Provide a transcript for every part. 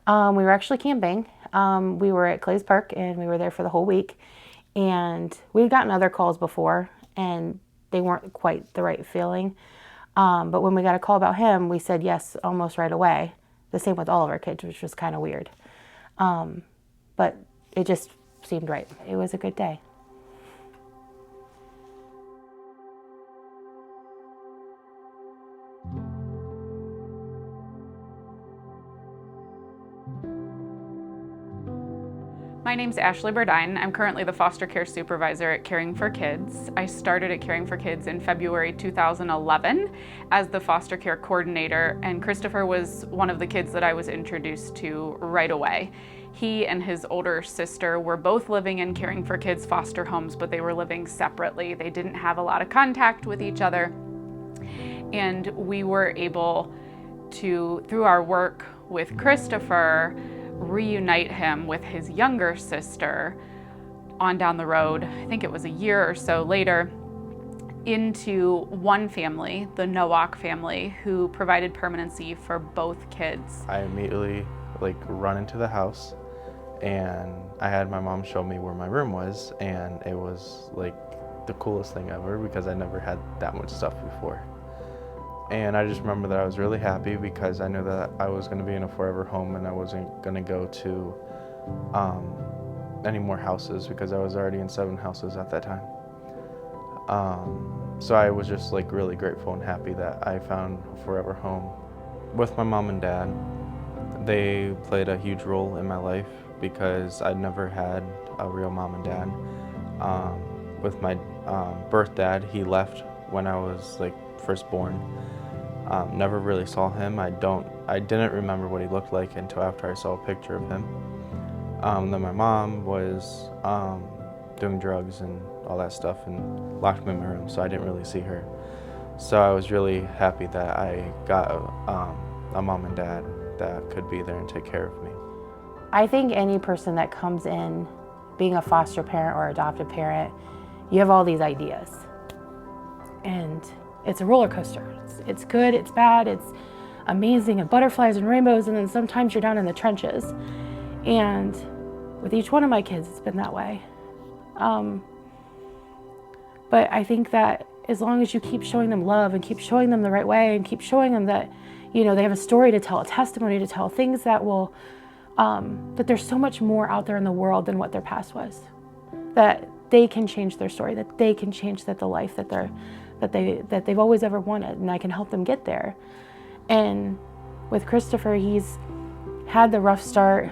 We were actually camping. We were at Clay's Park and we were there for the whole week. And we've gotten other calls before and they weren't quite the right feeling. But when we got a call about him, we said yes almost right away. The same with all of our kids, which was kind of weird. But it just seemed right. It was a good day. My name's Ashley Burdine. I'm currently the foster care supervisor at Caring for Kids. I started at Caring for Kids in February 2011 as the foster care coordinator, and Christopher was one of the kids that I was introduced to right away. He and his older sister were both living in Caring for Kids foster homes, but they were living separately. They didn't have a lot of contact with each other, and we were able to, through our work with Christopher, reunite him with his younger sister on down the road, I think it was a year or so later, into one family, the Nowak family, who provided permanency for both kids. I immediately run into the house and I had my mom show me where my room was, and it was the coolest thing ever because I never had that much stuff before. And I just remember that I was really happy because I knew that I was going to be in a forever home and I wasn't going to go to any more houses because I was already in 7 houses at that time. So I was just really grateful and happy that I found a forever home. With my mom and dad, they played a huge role in my life because I'd never had a real mom and dad. With my birth dad, he left when I was first born. Never really saw him. I didn't remember what he looked like until after I saw a picture of him. Then my mom was doing drugs and all that stuff and locked me in my room, so I didn't really see her. So I was really happy that I got a mom and dad that could be there and take care of me. I think any person that comes in being a foster parent or adoptive parent, you have all these ideas. And it's a roller coaster. It's good, it's bad, it's amazing, and butterflies and rainbows, and then sometimes you're down in the trenches. And with each one of my kids, it's been that way. But I think that as long as you keep showing them love and keep showing them the right way and keep showing them that, they have a story to tell, a testimony to tell, things that will, that there's so much more out there in the world than what their past was. That they can change their story, that they can change the life that they've always ever wanted, and I can help them get there. And with Christopher, he's had the rough start,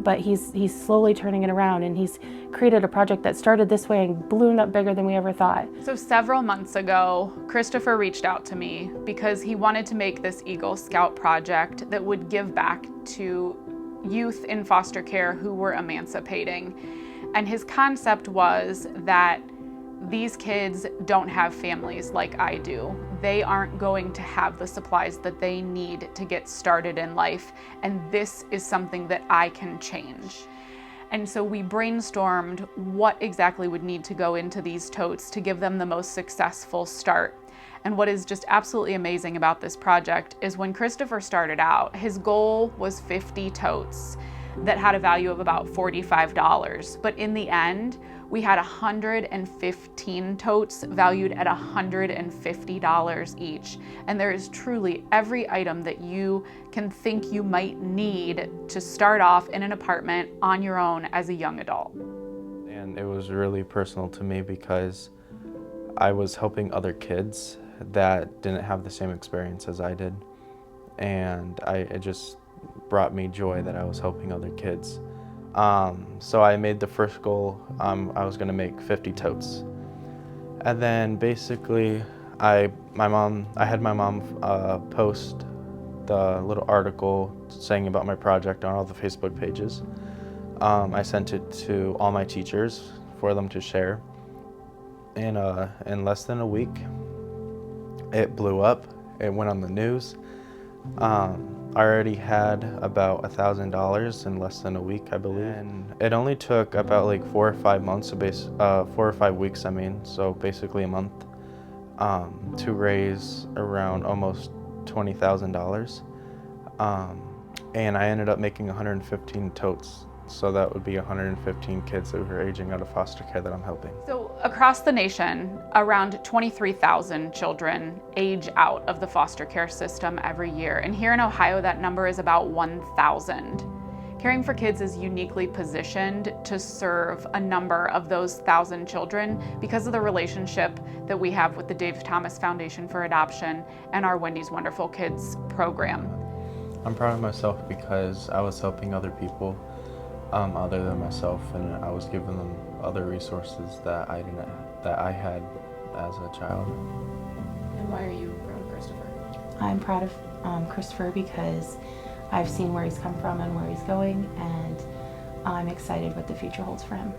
but he's slowly turning it around, and he's created a project that started this way and ballooned up bigger than we ever thought. So several months ago, Christopher reached out to me because he wanted to make this Eagle Scout project that would give back to youth in foster care who were emancipating. And his concept was that these kids don't have families like I do. They aren't going to have the supplies that they need to get started in life, and this is something that I can change. And so we brainstormed what exactly would need to go into these totes to give them the most successful start. And what is just absolutely amazing about this project is when Christopher started out, his goal was 50 totes that had a value of about $45. But in the end, we had 115 totes valued at $150 each. And there is truly every item that you can think you might need to start off in an apartment on your own as a young adult. And it was really personal to me because I was helping other kids that didn't have the same experience as I did. And it just brought me joy that I was helping other kids. So I made the first goal, I was gonna make 50 totes. And then basically, I had my mom post the little article saying about my project on all the Facebook pages. I sent it to all my teachers for them to share. And in less than a week, it blew up. It went on the news. I already had about $1,000 in less than a week, I believe. And it only took about 4 or 5 months, 4 or 5 weeks, so basically a month, to raise around almost $20,000. And I ended up making 115 totes. So that would be 115 kids who are aging out of foster care that I'm helping. So across the nation, around 23,000 children age out of the foster care system every year. And here in Ohio, that number is about 1,000. Caring for Kids is uniquely positioned to serve a number of those 1,000 children because of the relationship that we have with the Dave Thomas Foundation for Adoption and our Wendy's Wonderful Kids program. I'm proud of myself because I was helping other people other than myself, and I was giving them other resources that I had as a child. And why are you proud of Christopher? I'm proud of Christopher because I've seen where he's come from and where he's going, and I'm excited what the future holds for him.